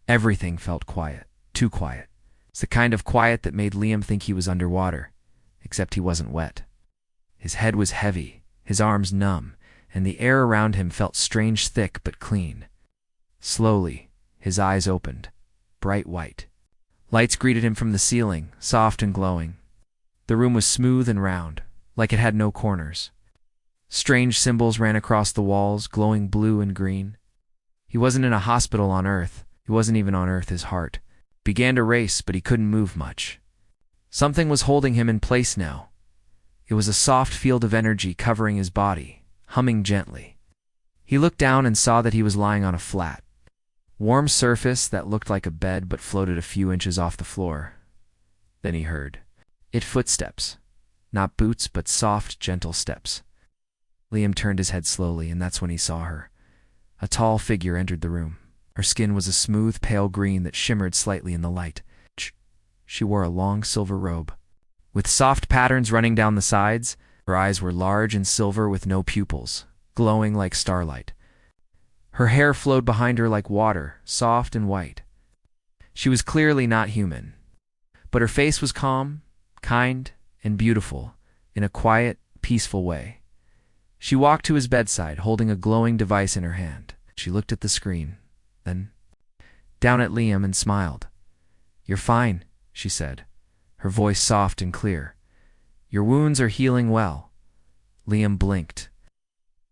Everything felt quiet, too quiet. It's the kind of quiet that made Liam think he was underwater, except he wasn't wet. His head was heavy, his arms numb, and the air around him felt strange thick but clean. Slowly, his eyes opened, bright white. Lights greeted him from the ceiling, soft and glowing. The room was smooth and round, like it had no corners. Strange symbols ran across the walls, glowing blue and green. He wasn't in a hospital on Earth. He wasn't even on Earth. His heart began to race, but he couldn't move much. Something was holding him in place now. It was a soft field of energy covering his body, humming gently. He looked down and saw that he was lying on a flat, warm surface that looked like a bed but floated a few inches off the floor. Then he heard footsteps. Not boots, but soft, gentle steps. Liam turned his head slowly, and that's when he saw her. A tall figure entered the room. Her skin was a smooth, pale green that shimmered slightly in the light. She wore a long silver robe, with soft patterns running down the sides. Her eyes were large and silver with no pupils, glowing like starlight. Her hair flowed behind her like water, soft and white. She was clearly not human, but her face was calm, kind, and beautiful, in a quiet, peaceful way. She walked to his bedside, holding a glowing device in her hand. She looked at the screen, then down at Liam and smiled. "You're fine," she said, her voice soft and clear. "Your wounds are healing well." Liam blinked.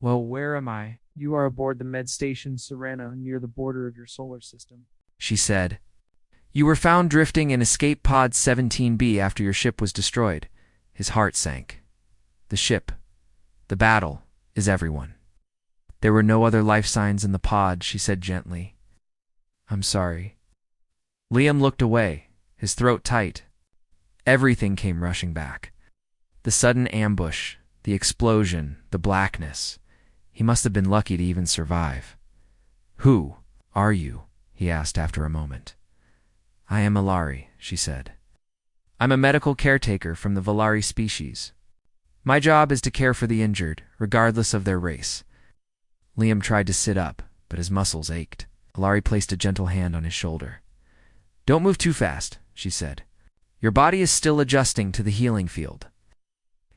"Well, where am I?" "You are aboard the med station Serena near the border of your solar system," she said. "You were found drifting in Escape Pod 17B after your ship was destroyed." His heart sank. The ship, the battle, is everyone. "There were no other life signs in the pod," she said gently. "I'm sorry." Liam looked away, his throat tight. Everything came rushing back. The sudden ambush, the explosion, the blackness. He must have been lucky to even survive. "Who are you?" he asked after a moment. "I am Ilari," she said. "I'm a medical caretaker from the Volari species. My job is to care for the injured, regardless of their race." Liam tried to sit up, but his muscles ached. Ilari placed a gentle hand on his shoulder. "Don't move too fast," she said. "Your body is still adjusting to the healing field."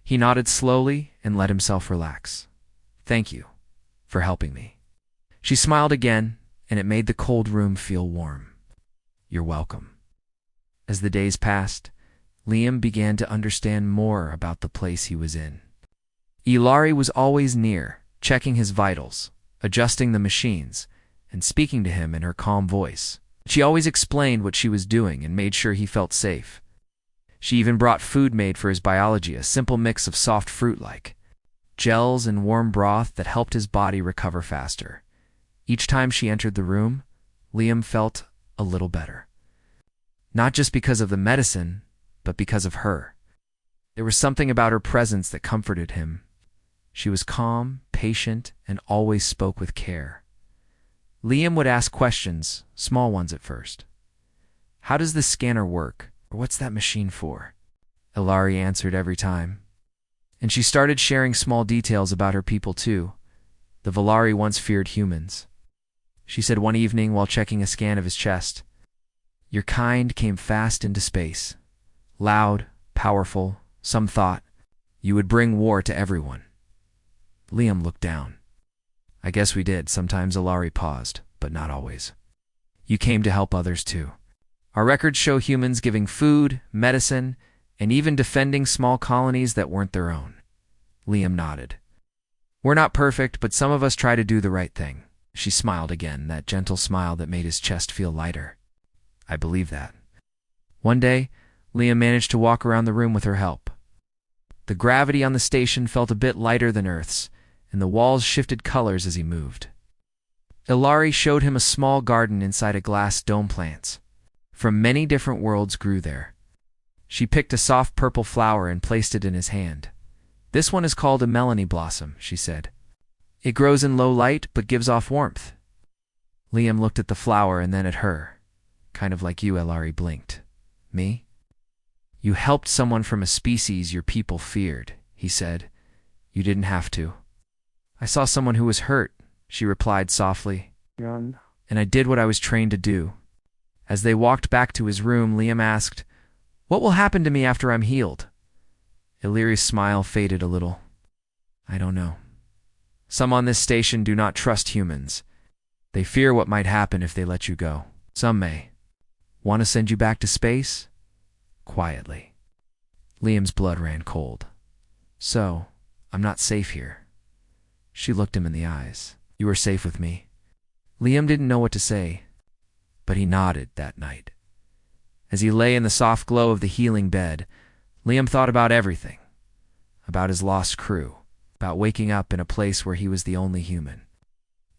He nodded slowly and let himself relax. "Thank you for helping me." She smiled again, and it made the cold room feel warm. "You're welcome." As the days passed, Liam began to understand more about the place he was in. Ilari was always near, checking his vitals, adjusting the machines, and speaking to him in her calm voice. She always explained what she was doing and made sure he felt safe. She even brought food made for his biology, a simple mix of soft fruit-like gels and warm broth that helped his body recover faster. Each time she entered the room, Liam felt a little better. Not just because of the medicine, but because of her. There was something about her presence that comforted him. She was calm, patient, and always spoke with care. Liam would ask questions, small ones at first. "How does this scanner work? Or what's that machine for?" Ilari answered every time. And she started sharing small details about her people too. The Volari once feared humans. She said one evening while checking a scan of his chest, "Your kind came fast into space. Loud, powerful, some thought you would bring war to everyone." Liam looked down. "I guess we did." Sometimes Ilari paused, but not always. "You came to help others too. Our records show humans giving food, medicine, and even defending small colonies that weren't their own." Liam nodded. "We're not perfect, but some of us try to do the right thing." She smiled again, that gentle smile that made his chest feel lighter. "I believe that." One day, Liam managed to walk around the room with her help. The gravity on the station felt a bit lighter than Earth's, and the walls shifted colors as he moved. Ilari showed him a small garden inside a glass dome. Plants from many different worlds grew there. She picked a soft purple flower and placed it in his hand. "This one is called a Melanie blossom," she said. "It grows in low light but gives off warmth." Liam looked at the flower and then at her. "Kind of like you," Ilari blinked. "Me?" "You helped someone from a species your people feared," he said. "You didn't have to." "I saw someone who was hurt," she replied softly. "Young." "And I did what I was trained to do." As they walked back to his room, Liam asked, "What will happen to me after I'm healed?" Illyria's smile faded a little. "I don't know. Some on this station do not trust humans. They fear what might happen if they let you go. Some may. Want to send you back to space? Quietly." Liam's blood ran cold. "So, I'm not safe here." She looked him in the eyes. "You are safe with me." Liam didn't know what to say, but he nodded that night. As he lay in the soft glow of the healing bed, Liam thought about everything. About his lost crew, about waking up in a place where he was the only human,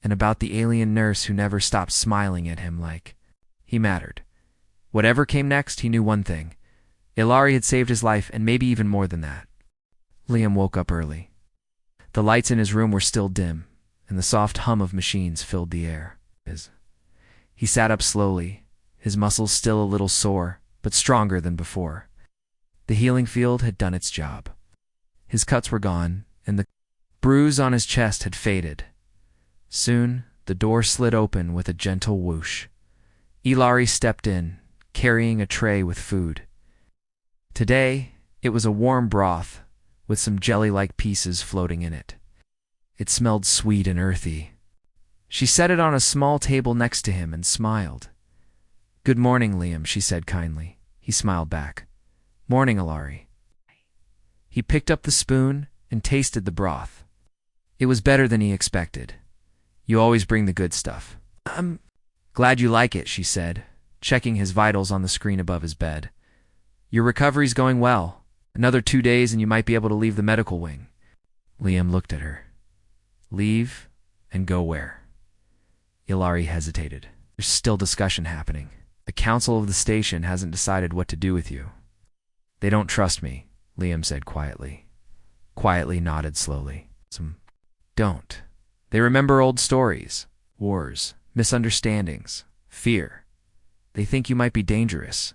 and about the alien nurse who never stopped smiling at him like he mattered. Whatever came next, he knew one thing. Ilari had saved his life, and maybe even more than that. Liam woke up early. The lights in his room were still dim, and the soft hum of machines filled the air. He sat up slowly, his muscles still a little sore, but stronger than before. The healing field had done its job. His cuts were gone, and the bruise on his chest had faded. Soon, the door slid open with a gentle whoosh. Ilari stepped in, carrying a tray with food. Today, it was a warm broth, with some jelly-like pieces floating in it. It smelled sweet and earthy. She set it on a small table next to him and smiled. "Good morning, Liam," she said kindly. He smiled back. "Morning, Ilari." He picked up the spoon and tasted the broth. It was better than he expected. "You always bring the good stuff." "I'm glad you like it," she said, checking his vitals on the screen above his bed. "Your recovery's going well. Another 2 days and you might be able to leave the medical wing." Liam looked at her. "Leave and go where?" Ilari hesitated. "There's still discussion happening. The council of the station hasn't decided what to do with you." "They don't trust me," Liam said quietly. Quietly nodded slowly. "Some don't. They remember old stories, wars, misunderstandings, fear. They think you might be dangerous."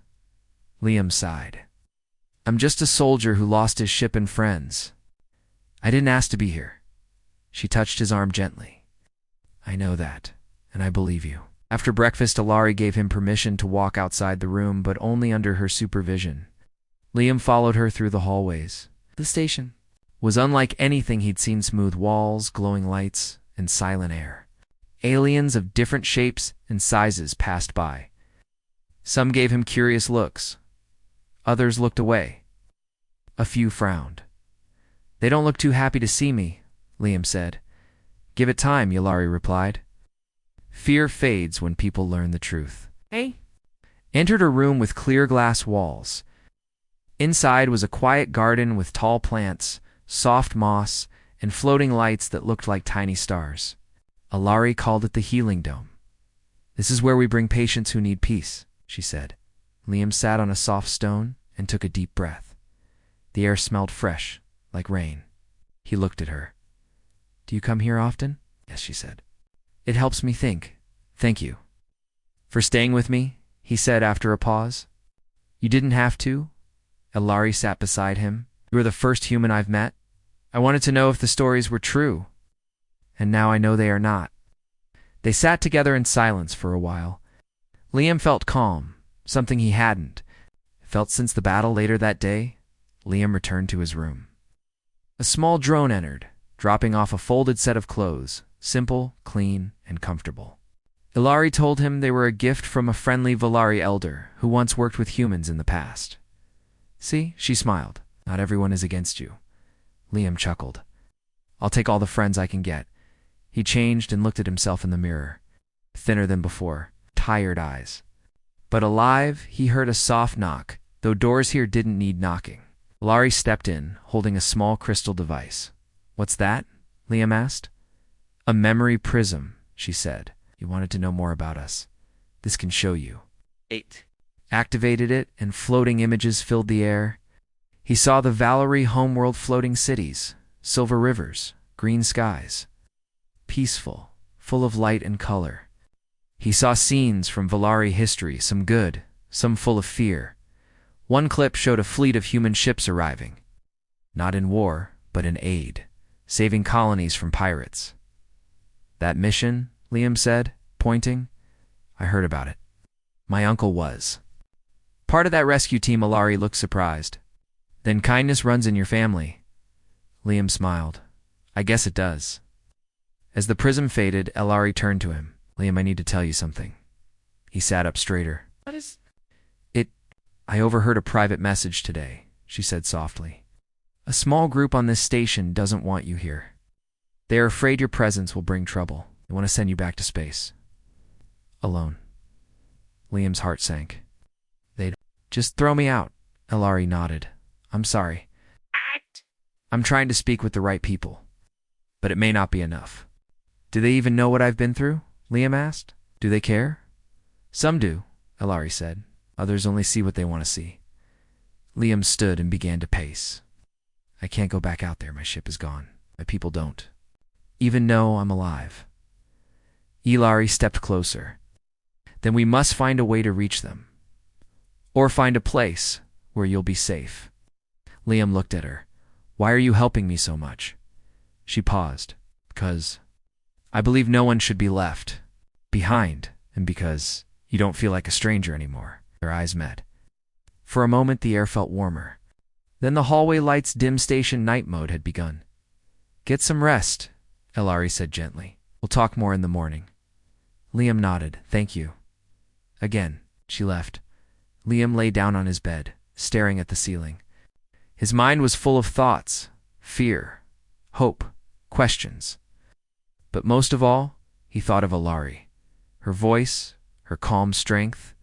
Liam sighed. "I'm just a soldier who lost his ship and friends. I didn't ask to be here." She touched his arm gently. "I know that, and I believe you." After breakfast, Ilari gave him permission to walk outside the room, but only under her supervision. Liam followed her through the hallways. The station was unlike anything he'd seen: smooth walls, glowing lights, and silent air. Aliens of different shapes and sizes passed by. Some gave him curious looks. Others looked away. A few frowned. "They don't look too happy to see me," Liam said. "Give it time," Ilari replied. Fear fades when people learn the truth. Hey? Entered a room with clear glass walls. Inside was a quiet garden with tall plants, soft moss, and floating lights that looked like tiny stars. Ilari called it the Healing Dome. "This is where we bring patients who need peace," she said. Liam sat on a soft stone and took a deep breath. The air smelled fresh, like rain. He looked at her. "Do you come here often?" "Yes," she said. "It helps me think. Thank you." "For staying with me," he said after a pause. "You didn't have to." Ilari sat beside him. "You were the first human I've met. I wanted to know if the stories were true. And now I know they are not." They sat together in silence for a while. Liam felt calm, something he hadn't felt since the battle later that day. Liam returned to his room. A small drone entered, dropping off a folded set of clothes, simple, clean, and comfortable. Ilari told him they were a gift from a friendly Volari elder who once worked with humans in the past. "See," she smiled, "not everyone is against you." Liam chuckled. "I'll take all the friends I can get." He changed and looked at himself in the mirror. Thinner than before, tired eyes. But alive, he heard a soft knock, though doors here didn't need knocking. Ilari stepped in, holding a small crystal device. "What's that?" Liam asked. "A memory prism," she said. "You wanted to know more about us. This can show you." 8. Activated it, and floating images filled the air. He saw the Valerie homeworld floating cities, silver rivers, green skies. Peaceful, full of light and color. He saw scenes from Volari history, some good, some full of fear. One clip showed a fleet of human ships arriving. Not in war, but in aid, saving colonies from pirates. "That mission," Liam said, pointing. "I heard about it. My uncle was part of that rescue team. Ilari looked surprised. Then kindness runs in your family. Liam smiled. I guess it does. As the prism faded, Ilari turned to him. Liam, I need to tell you something. He sat up straighter. What is... I overheard a private message today, she said softly. A small group on this station doesn't want you here. They are afraid your presence will bring trouble. They want to send you back to space. Alone. Liam's heart sank. They'd just throw me out. Ilari nodded. I'm sorry. I'm trying to speak with the right people. But it may not be enough. Do they even know what I've been through? Liam asked. Do they care? Some do, Ilari said. Others only see what they want to see. Liam stood and began to pace. I can't go back out there. My ship is gone. My people don't even know I'm alive. Ilari stepped closer. Then we must find a way to reach them. Or find a place where you'll be safe. Liam looked at her. Why are you helping me so much? She paused. Because I believe no one should be left behind, and because you don't feel like a stranger anymore. Their eyes met. For a moment the air felt warmer. Then the hallway lights' dim station night mode had begun. Get some rest, Ilari said gently. We'll talk more in the morning. Liam nodded. Thank you. Again, she left. Liam lay down on his bed, staring at the ceiling. His mind was full of thoughts, fear, hope, questions. But most of all, he thought of Ilari. Her voice, her calm strength,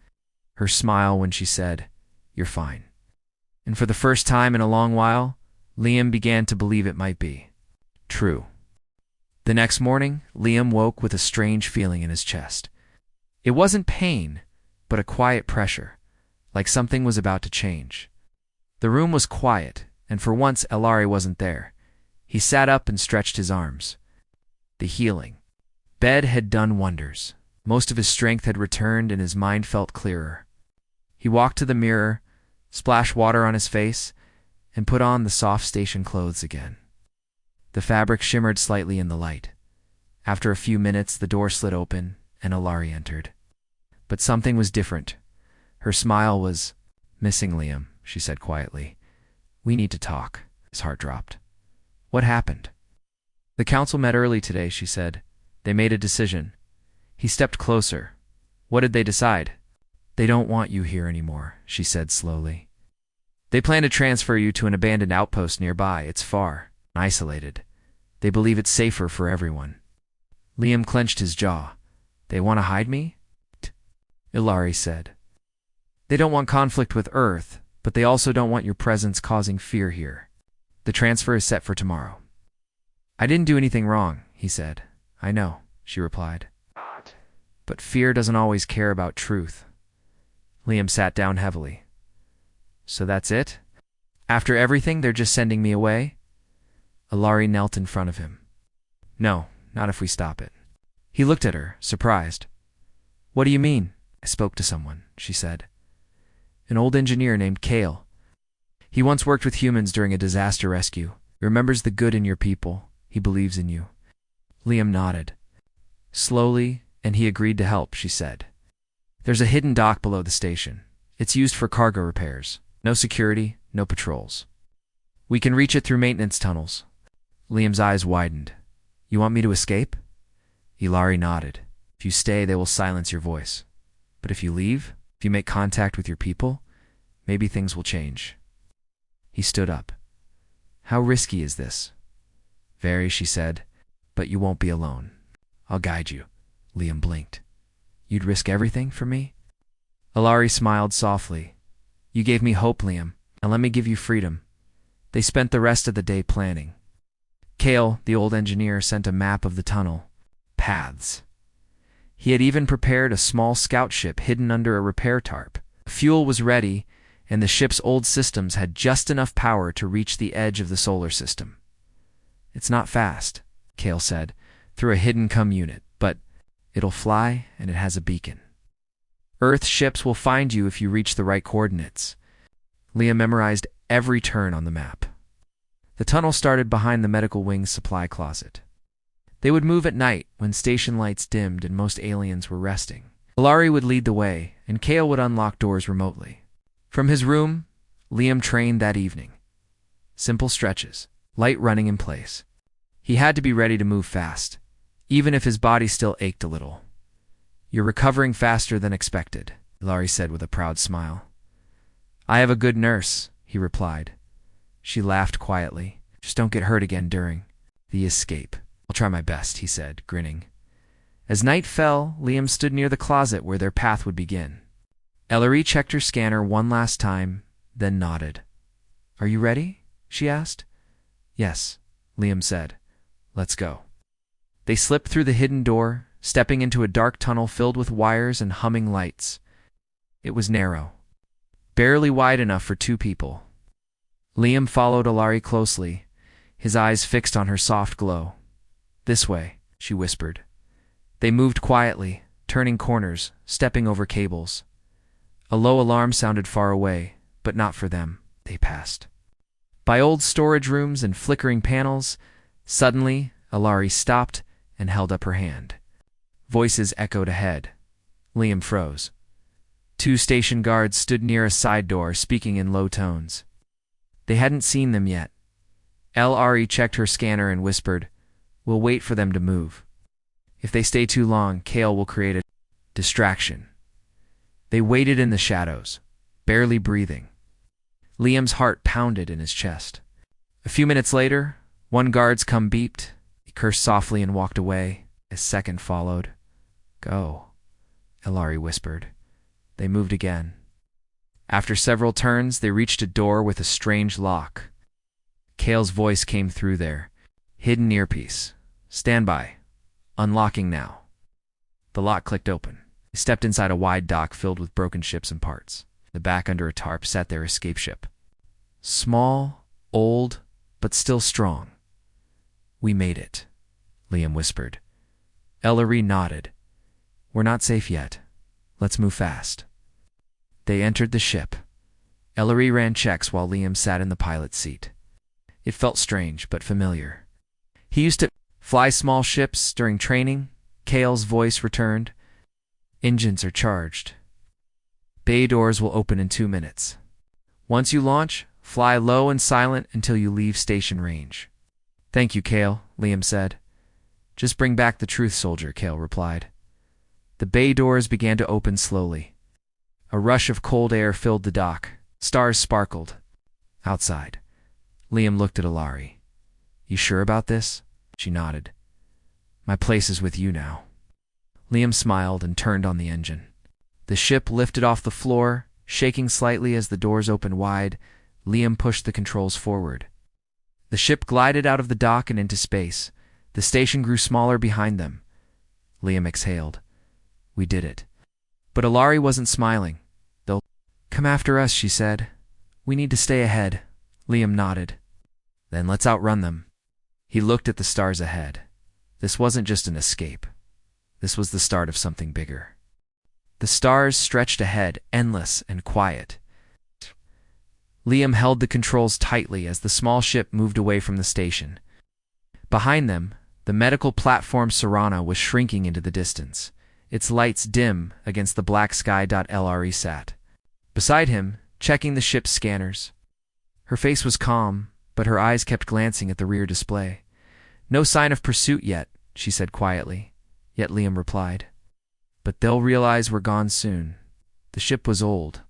her smile when she said, You're fine. And for the first time in a long while, Liam began to believe it might be true. The next morning, Liam woke with a strange feeling in his chest. It wasn't pain, but a quiet pressure, like something was about to change. The room was quiet, and for once Ilari wasn't there. He sat up and stretched his arms. The healing bed had done wonders. Most of his strength had returned and his mind felt clearer. He walked to the mirror, splashed water on his face, and put on the soft station clothes again. The fabric shimmered slightly in the light. After a few minutes, the door slid open, and Ilari entered. But something was different. Her smile was missing. Liam, she said quietly. We need to talk. His heart dropped. What happened? The council met early today, she said. They made a decision. He stepped closer. What did they decide? They don't want you here anymore, she said slowly. They plan to transfer you to an abandoned outpost nearby. It's far, isolated. They believe it's safer for everyone. Liam clenched his jaw. They want to hide me? Ilari said. They don't want conflict with Earth, but they also don't want your presence causing fear here. The transfer is set for tomorrow. I didn't do anything wrong, he said. I know, she replied. But fear doesn't always care about truth. Liam sat down heavily. So that's it? After everything, they're just sending me away? Ilari knelt in front of him. No, not if we stop it. He looked at her, surprised. What do you mean? I spoke to someone, she said. An old engineer named Kale. He once worked with humans during a disaster rescue. He remembers the good in your people. He believes in you. Liam nodded. Slowly, and he agreed to help, she said. There's a hidden dock below the station. It's used for cargo repairs. No security, no patrols. We can reach it through maintenance tunnels. Liam's eyes widened. You want me to escape? Ilari nodded. If you stay, they will silence your voice. But if you leave, if you make contact with your people, maybe things will change. He stood up. How risky is this? Very, she said, but you won't be alone. I'll guide you. Liam blinked. You'd risk everything for me? Ilari smiled softly. You gave me hope, Liam, and let me give you freedom. They spent the rest of the day planning. Kale, the old engineer, sent a map of the tunnel. Paths. He had even prepared a small scout ship hidden under a repair tarp. Fuel was ready, and the ship's old systems had just enough power to reach the edge of the solar system. It's not fast, Kale said, through a hidden unit, but it'll fly and it has a beacon. Earth ships will find you if you reach the right coordinates. Liam memorized every turn on the map. The tunnel started behind the medical wing's supply closet. They would move at night when station lights dimmed and most aliens were resting. Ilari would lead the way, and Kale would unlock doors remotely. From his room, Liam trained that evening. Simple stretches, light running in place. He had to be ready to move fast, even if his body still ached a little. "You're recovering faster than expected," Ilari said with a proud smile. "I have a good nurse," he replied. She laughed quietly. "Just don't get hurt again during the escape." "I'll try my best," he said, grinning. As night fell, Liam stood near the closet where their path would begin. Ellery checked her scanner one last time, then nodded. "Are you ready?" she asked. "Yes," Liam said. "Let's go." They slipped through the hidden door, stepping into a dark tunnel filled with wires and humming lights. It was narrow, barely wide enough for two people. Liam followed Ilari closely, his eyes fixed on her soft glow. "This way," she whispered. They moved quietly, turning corners, stepping over cables. A low alarm sounded far away, but not for them. They passed by old storage rooms and flickering panels. Suddenly, Ilari stopped and held up her hand. Voices echoed ahead. Liam froze. Two station guards stood near a side door, speaking in low tones. They hadn't seen them yet. Ilari checked her scanner and whispered, "We'll wait for them to move. If they stay too long, Kale will create a distraction." They waited in the shadows, barely breathing. Liam's heart pounded in his chest. A few minutes later, one guard's come beeped. He cursed softly and walked away. A second followed. "Go," Ilari whispered. They moved again. After several turns, they reached a door with a strange lock. Kale's voice came through there. "Hidden earpiece. Stand by. Unlocking now." The lock clicked open. They stepped inside a wide dock filled with broken ships and parts. The back under a tarp sat their escape ship. Small, old, but still strong. "We made it," Liam whispered. Ellery nodded. "We're not safe yet. Let's move fast." They entered the ship. Ellery ran checks while Liam sat in the pilot's seat. It felt strange, but familiar. He used to fly small ships during training. Kale's voice returned. "Engines are charged. Bay doors will open in 2 minutes. Once you launch, fly low and silent until you leave station range." "Thank you, Kale," Liam said. "Just bring back the truth, soldier," Kale replied. The bay doors began to open slowly. A rush of cold air filled the dock. Stars sparkled. Outside, Liam looked at Ilari. "You sure about this?" She nodded. "My place is with you now." Liam smiled and turned on the engine. The ship lifted off the floor, shaking slightly as the doors opened wide. Liam pushed the controls forward. The ship glided out of the dock and into space. The station grew smaller behind them. Liam exhaled. "We did it." But Ilari wasn't smiling. "They'll come after us," she said. "We need to stay ahead." Liam nodded. "Then let's outrun them." He looked at the stars ahead. This wasn't just an escape. This was the start of something bigger. The stars stretched ahead, endless and quiet. Liam held the controls tightly as the small ship moved away from the station. Behind them, the medical platform Serana was shrinking into the distance, its lights dim against the black sky. Lre sat beside him, checking the ship's scanners. Her face was calm, but her eyes kept glancing at the rear display. "No sign of pursuit yet," she said quietly. Yet Liam replied, "But they'll realize we're gone soon." The ship was old.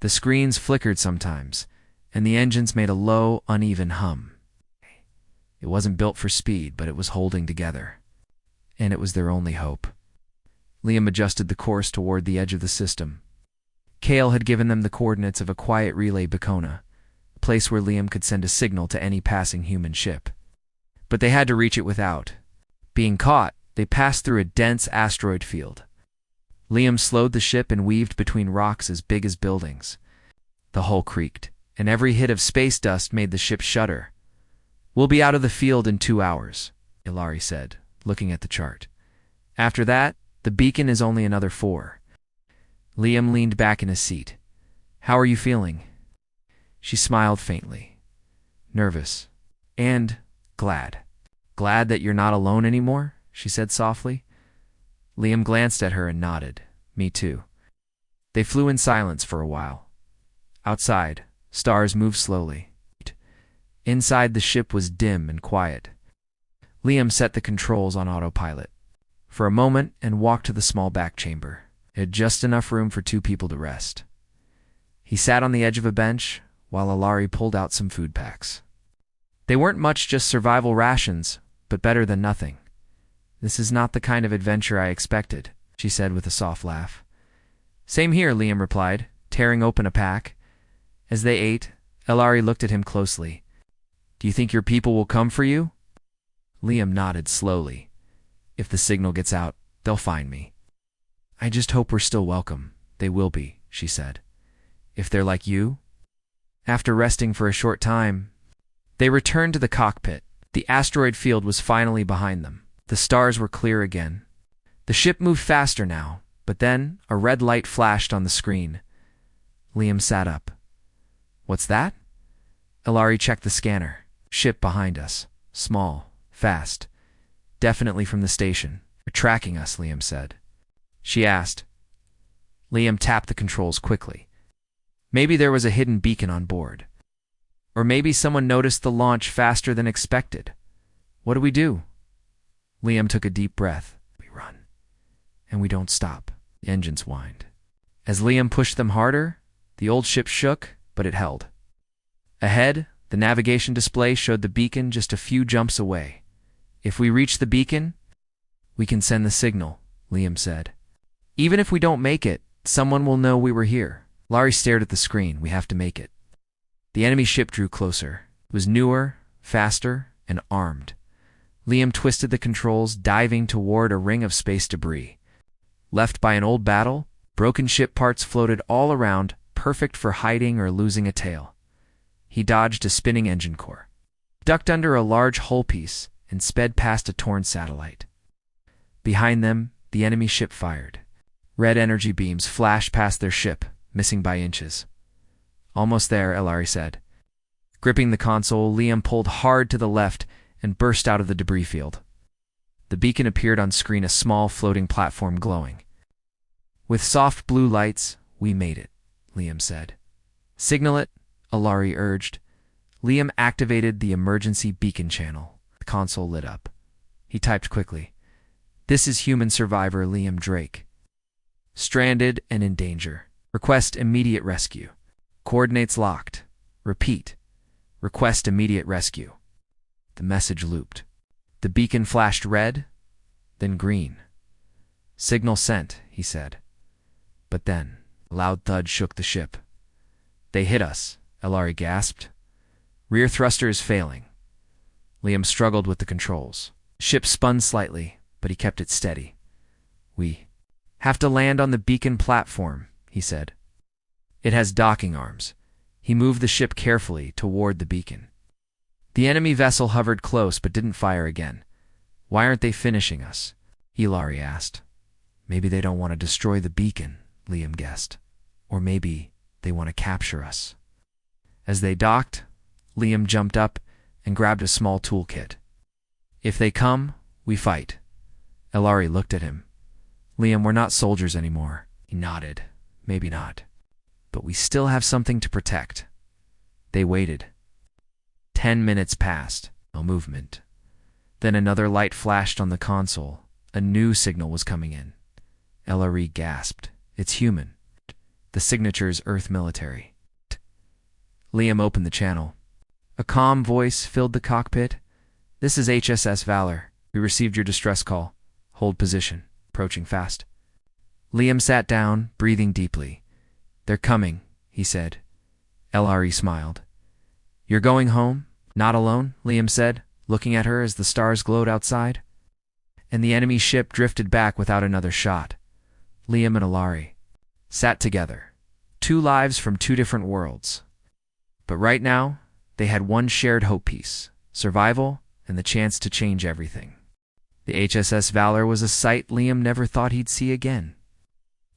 The screens flickered sometimes, and the engines made a low, uneven hum. It wasn't built for speed, but it was holding together. And it was their only hope. Liam adjusted the course toward the edge of the system. Kale had given them the coordinates of a quiet relay Bacona, a place where Liam could send a signal to any passing human ship. But they had to reach it without being caught. They passed through a dense asteroid field. Liam slowed the ship and weaved between rocks as big as buildings. The hull creaked, and every hit of space dust made the ship shudder. "We'll be out of the field in 2 hours," Ilari said, looking at the chart. "After that, the beacon is only another 4. Liam leaned back in his seat. "How are you feeling?" She smiled faintly. "Nervous. And glad." "Glad that you're not alone anymore?" she said softly. Liam glanced at her and nodded. Me too. They flew in silence for a while. Outside, stars moved slowly. Inside, the ship was dim and quiet. Liam set the controls on autopilot for a moment and walked to the small back chamber. It had just enough room for 2 people to rest. He sat on the edge of a bench while Alari pulled out some food packs. They weren't much, just survival rations, but better than nothing. "This is not the kind of adventure I expected," she said with a soft laugh. "Same here," Liam replied, tearing open a pack. As they ate, Alari looked at him closely. "Do you think your people will come for you?" Liam nodded slowly. "If the signal gets out, they'll find me." "I just hope we're still welcome." "They will be," she said. "If they're like you?" After resting for a short time, they returned to the cockpit. The asteroid field was finally behind them. The stars were clear again. The ship moved faster now, but then a red light flashed on the screen. Liam sat up. "What's that?" Alari checked the scanner. "Ship behind us. Small. Fast. Definitely from the station. They're tracking us," Liam said. She asked. Liam tapped the controls quickly. Maybe there was a hidden beacon on board. Or maybe someone noticed the launch faster than expected. "What do we do?" Liam took a deep breath. "We run. And we don't stop." The engines whined. As Liam pushed them harder, the old ship shook, but it held. Ahead, the navigation display showed the beacon just a few jumps away. "If we reach the beacon, we can send the signal," Liam said. "Even if we don't make it, someone will know we were here." Larry stared at the screen. "We have to make it." The enemy ship drew closer. It was newer, faster, and armed. Liam twisted the controls, diving toward a ring of space debris. Left by an old battle, broken ship parts floated all around, perfect for hiding or losing a tail. He dodged a spinning engine core, ducked under a large hull piece, and sped past a torn satellite. Behind them, the enemy ship fired. Red energy beams flashed past their ship, missing by inches. "Almost there," Elari said. Gripping the console, Liam pulled hard to the left and burst out of the debris field. The beacon appeared on screen, a small floating platform glowing. "With soft blue lights, we made it," Liam said. "Signal it," Alari urged. Liam activated the emergency beacon channel. The console lit up. He typed quickly. "This is human survivor Liam Drake. Stranded and in danger. Request immediate rescue. Coordinates locked. Repeat. Request immediate rescue." The message looped. The beacon flashed red, then green. "Signal sent," he said. But then, a loud thud shook the ship. "They hit us," Elari gasped. "Rear thruster is failing." Liam struggled with the controls. The ship spun slightly, but he kept it steady. "We have to land on the beacon platform," he said. "It has docking arms." He moved the ship carefully toward the beacon. The enemy vessel hovered close but didn't fire again. "Why aren't they finishing us?" Elari asked. "Maybe they don't want to destroy the beacon," Liam guessed. "Or maybe they want to capture us." As they docked, Liam jumped up and grabbed a small toolkit. "If they come, we fight." Elari looked at him. "Liam, we're not soldiers anymore." He nodded. "Maybe not. But we still have something to protect." They waited. 10 minutes passed. No movement. Then another light flashed on the console. A new signal was coming in. Elari gasped. "It's human. The signature's Earth military." Liam opened the channel. A calm voice filled the cockpit. "This is HSS Valor. We received your distress call. Hold position. Approaching fast." Liam sat down, breathing deeply. "They're coming," he said. Elari smiled. "You're going home? Not alone?" Liam said, looking at her as the stars glowed outside. And the enemy ship drifted back without another shot. Liam and Elari sat together. 2 lives from 2 different worlds. But right now, they had one shared hope piece: survival and the chance to change everything. The HSS Valor was a sight Liam never thought he'd see again.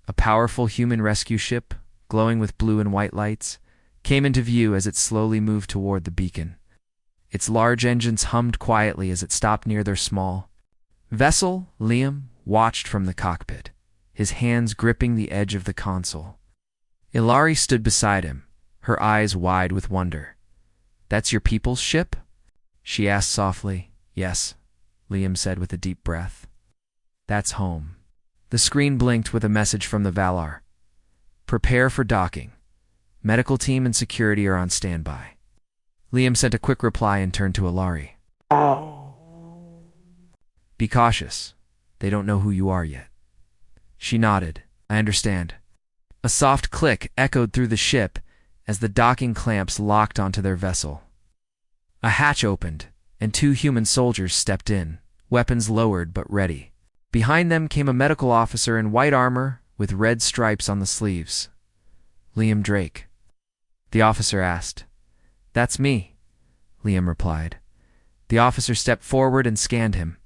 A powerful human rescue ship, glowing with blue and white lights, came into view as it slowly moved toward the beacon. Its large engines hummed quietly as it stopped near their small vessel. Liam watched from the cockpit. his hands gripping the edge of the console. Ilari stood beside him, her eyes wide with wonder. "That's your people's ship?" she asked softly. "Yes," Liam said with a deep breath. "That's home." The screen blinked with a message from the Valar. "Prepare for docking. Medical team and security are on standby." Liam sent a quick reply and turned to Ilari. "Be cautious. They don't know who you are yet." She nodded. "I understand." A soft click echoed through the ship as the docking clamps locked onto their vessel. A hatch opened, and 2 human soldiers stepped in, weapons lowered but ready. Behind them came a medical officer in white armor with red stripes on the sleeves. "Liam Drake?" the officer asked. "That's me," Liam replied. The officer stepped forward and scanned him.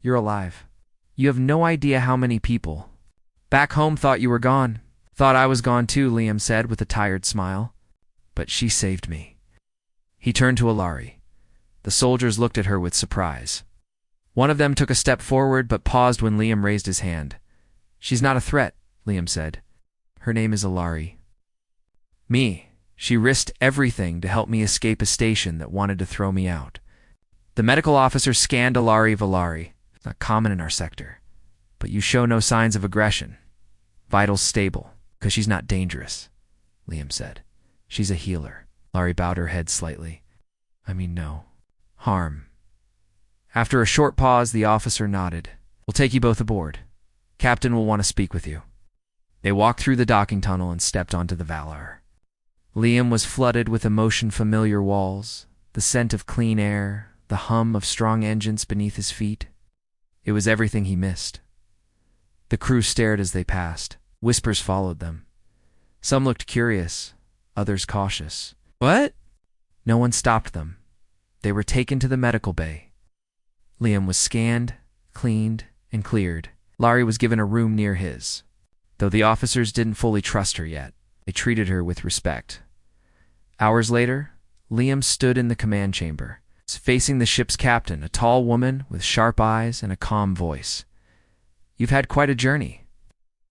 "You're alive. You have no idea how many people back home thought you were gone." "Thought I was gone too," Liam said with a tired smile. "But she saved me." He turned to Ilari. The soldiers looked at her with surprise. One of them took a step forward but paused when Liam raised his hand. "She's not a threat," Liam said. "Her name is Ilari. Me. She risked everything to help me escape a station that wanted to throw me out." The medical officer scanned Ilari. "Valari. It's not common in our sector. But you show no signs of aggression. Vitals stable. 'Cause she's not dangerous," Liam said. "She's a healer." Ilari bowed her head slightly. "I mean no harm." After a short pause, the officer nodded. "We'll take you both aboard. Captain will want to speak with you." They walked through the docking tunnel and stepped onto the Valar. Liam was flooded with emotion-familiar walls, the scent of clean air, the hum of strong engines beneath his feet. It was everything he missed. The crew stared as they passed. Whispers followed them. Some looked curious, others cautious. "What?" No one stopped them. They were taken to the medical bay. Liam was scanned, cleaned, and cleared. Ilari was given a room near his. Though the officers didn't fully trust her yet, they treated her with respect. Hours later, Liam stood in the command chamber, facing the ship's captain, a tall woman with sharp eyes and a calm voice. "You've had quite a journey,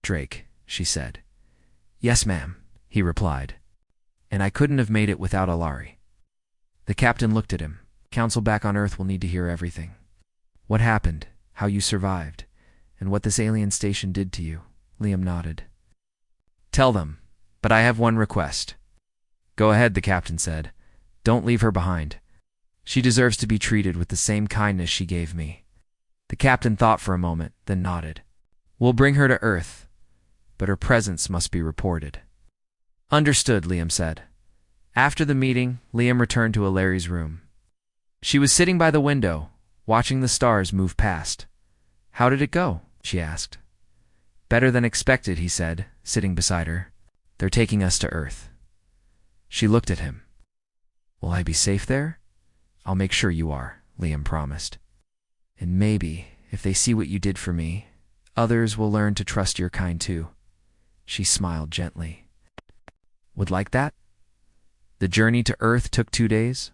Drake," she said. "Yes, ma'am," he replied. "And I couldn't have made it without Ilari." The captain looked at him. "Council back on Earth will need to hear everything. What happened, how you survived, and what this alien station did to you." Liam nodded. "Tell them, but I have one request." "Go ahead," the captain said. "Don't leave her behind. She deserves to be treated with the same kindness she gave me." The captain thought for a moment, then nodded. "We'll bring her to Earth, but her presence must be reported." "Understood," Liam said. After the meeting, Liam returned to Ilari's room. She was sitting by the window, watching the stars move past. "How did it go?" she asked. "Better than expected," he said, sitting beside her. "They're taking us to Earth." She looked at him. "Will I be safe there?" "I'll make sure you are," Liam promised. "And maybe, if they see what you did for me, others will learn to trust your kind too." She smiled gently. "Would like that?" The journey to Earth took 2 days.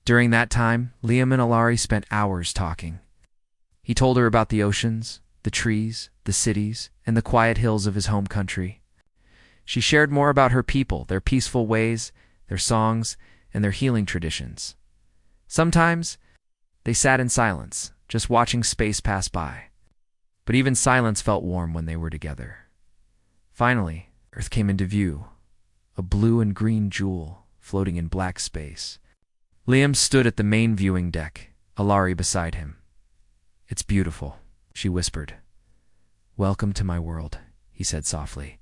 During that time, Liam and Ilari spent hours talking. He told her about the oceans, the trees, the cities, and the quiet hills of his home country. She shared more about her people, their peaceful ways, their songs, and their healing traditions. Sometimes, they sat in silence, just watching space pass by. But even silence felt warm when they were together. Finally, Earth came into view, a blue and green jewel floating in black space. Liam stood at the main viewing deck, Ilari beside him. "It's beautiful," she whispered. "Welcome to my world," he said softly.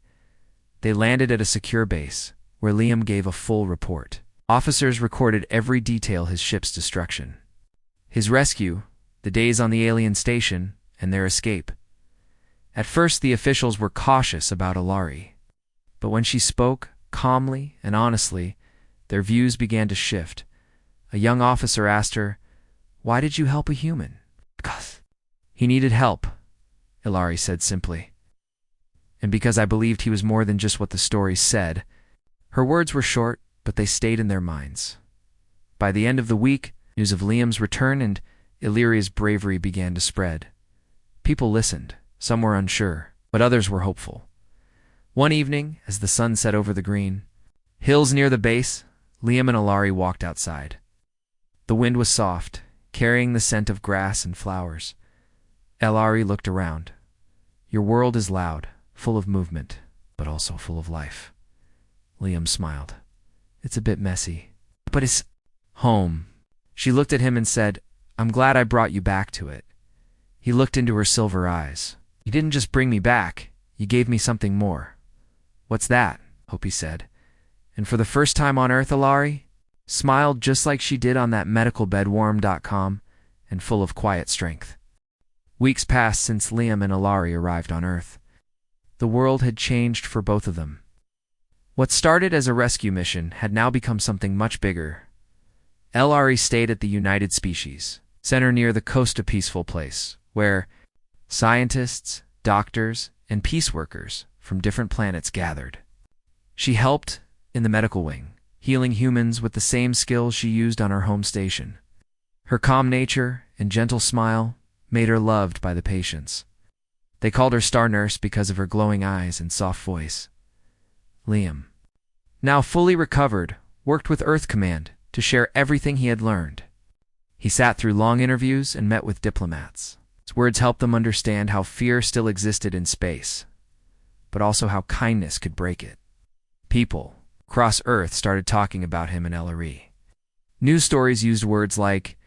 They landed at a secure base, where Liam gave a full report. Officers recorded every detail: his ship's destruction, his rescue, the days on the alien station, and their escape. At first, the officials were cautious about Ilari, but when she spoke, calmly and honestly, their views began to shift. A young officer asked her, "Why did you help a human?" "Because he needed help," Ilari said simply. "And because I believed he was more than just what the stories said." Her words were short, but they stayed in their minds. By the end of the week, news of Liam's return and Illyria's bravery began to spread. People listened. Some were unsure. but others were hopeful. One evening, as the sun set over the green hills near the base, Liam and Alari walked outside. The wind was soft, carrying the scent of grass and flowers. Alari looked around. Your world is loud, full of movement, but also full of life. Liam smiled. It's a bit messy, but it's home. She looked at him and said, I'm glad I brought you back to it. He looked into her silver eyes. You didn't just bring me back, you gave me something more. What's that? Hopi said. And for the first time on Earth, Alari smiled just like she did on that medicalbedwarm.com and full of quiet strength. Weeks passed since Liam and Alari arrived on Earth. The world had changed for both of them. What started as a rescue mission had now become something much bigger. Alari stayed at the United Species Center near the coast, a peaceful place where scientists, doctors, and peace workers from different planets gathered. She helped in the medical wing, healing humans with the same skills she used on her home station. Her calm nature and gentle smile made her loved by the patients. They called her Star Nurse because of her glowing eyes and soft voice. Liam, now fully recovered, worked with Earth Command to share everything he had learned. He sat through long interviews and met with diplomats. His words helped them understand how fear still existed in space, but also how kindness could break it. People across Earth started talking about him and Ellery. News stories used words like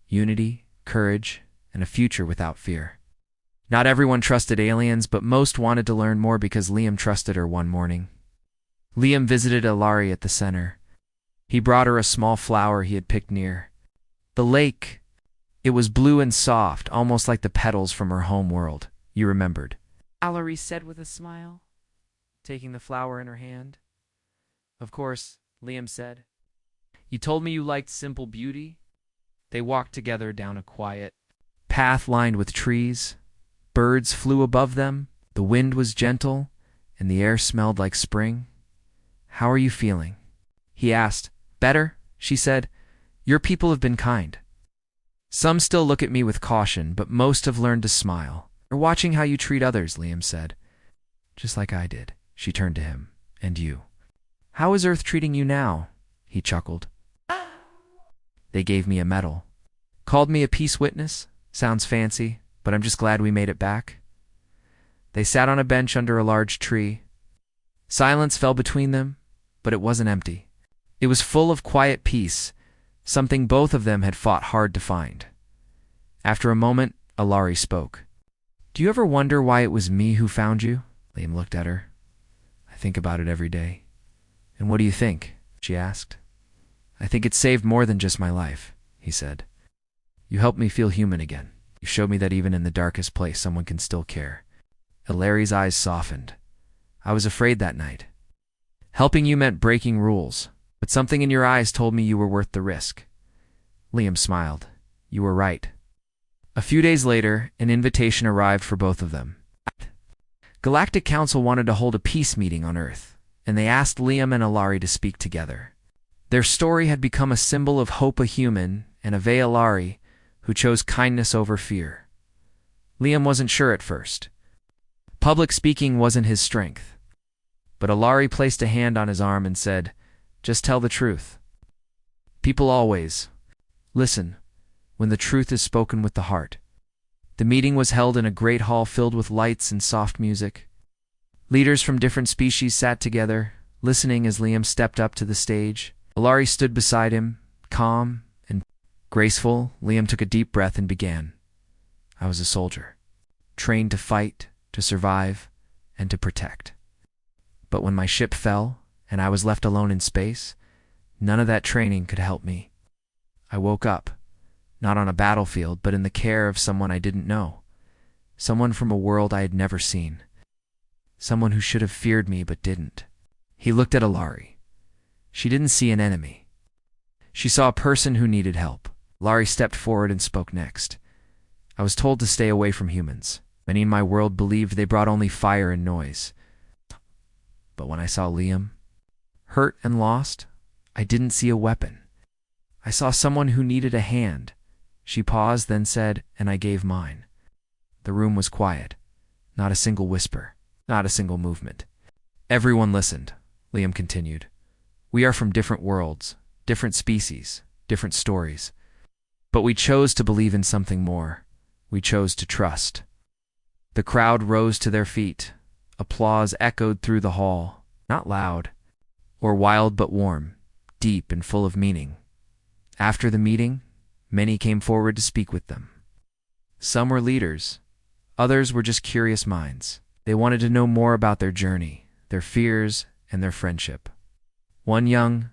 unity, courage, and a future without fear. Not everyone trusted aliens, but most wanted to learn more because Liam trusted her one morning. Liam visited Alari at the center. He brought her a small flower he had picked near the lake. It was blue and soft, almost like the petals from her home world. You remembered, Alari said with a smile, taking the flower in her hand. Of course, Liam said. You told me you liked simple beauty. They walked together down a quiet path lined with trees. Birds flew above them, the wind was gentle, and the air smelled like spring. How are you feeling? He asked. Better, she said. Your people have been kind. Some still look at me with caution, but most have learned to smile. They're watching how you treat others, Liam said. Just like I did, she turned to him. And you? How is Earth treating you now? He chuckled. They gave me a medal. Called me a peace witness. Sounds fancy, but I'm just glad we made it back. They sat on a bench under a large tree. Silence fell between them, but it wasn't empty. It was full of quiet peace, something both of them had fought hard to find. After a moment, Alari spoke. Do you ever wonder why it was me who found you? Liam looked at her. I think about it every day. And what do you think? She asked. I think it saved more than just my life, he said. You helped me feel human again. You showed me that even in the darkest place, someone can still care. Alari's eyes softened. I was afraid that night. Helping you meant breaking rules, but something in your eyes told me you were worth the risk. Liam smiled. You were right. A few days later, an invitation arrived for both of them. Galactic Council wanted to hold a peace meeting on Earth, and they asked Liam and Alari to speak together. Their story had become a symbol of hope, a human, and a Alari who chose kindness over fear. Liam wasn't sure at first. Public speaking wasn't his strength. But Alari placed a hand on his arm and said, just tell the truth. People always listen when the truth is spoken with the heart. The meeting was held in a great hall filled with lights and soft music. Leaders from different species sat together, listening as Liam stepped up to the stage. Alari stood beside him, calm and graceful. Liam took a deep breath and began. I was a soldier, trained to fight, to survive, and to protect. But when my ship fell, and I was left alone in space, none of that training could help me. I woke up, not on a battlefield, but in the care of someone I didn't know. Someone from a world I had never seen. Someone who should have feared me but didn't. He looked at Alari. She didn't see an enemy. She saw a person who needed help. Alari stepped forward and spoke next. I was told to stay away from humans. Many in my world believed they brought only fire and noise. But when I saw Liam, hurt and lost, I didn't see a weapon. I saw someone who needed a hand. She paused, then said, and I gave mine. The room was quiet, not a single whisper. Not a single movement. Everyone listened. Liam continued. We are from different worlds, different species, different stories. But we chose to believe in something more. We chose to trust. The crowd rose to their feet. Applause echoed through the hall, not loud, or wild but warm, deep and full of meaning. After the meeting, many came forward to speak with them. Some were leaders. Others were just curious minds. They wanted to know more about their journey, their fears, and their friendship. One young,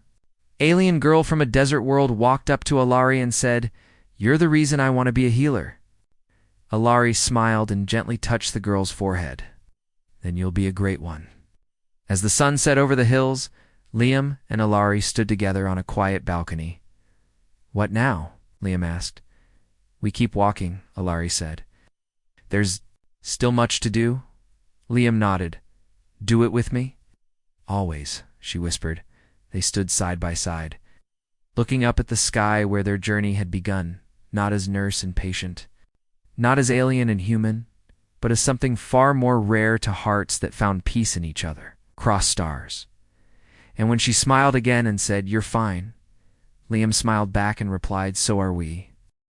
alien girl from a desert world walked up to Alari and said, "You're the reason I want to be a healer." Alari smiled and gently touched the girl's forehead. "Then you'll be a great one." As the sun set over the hills, Liam and Alari stood together on a quiet balcony. "What now?" Liam asked. "We keep walking," Alari said. "There's still much to do?" Liam nodded. "Do it with me?" "Always," she whispered. They stood side by side, looking up at the sky where their journey had begun, not as nurse and patient, not as alien and human, but as something far more rare to hearts that found peace in each other, cross stars. And when she smiled again and said, "You're fine," Liam smiled back and replied, "So are we."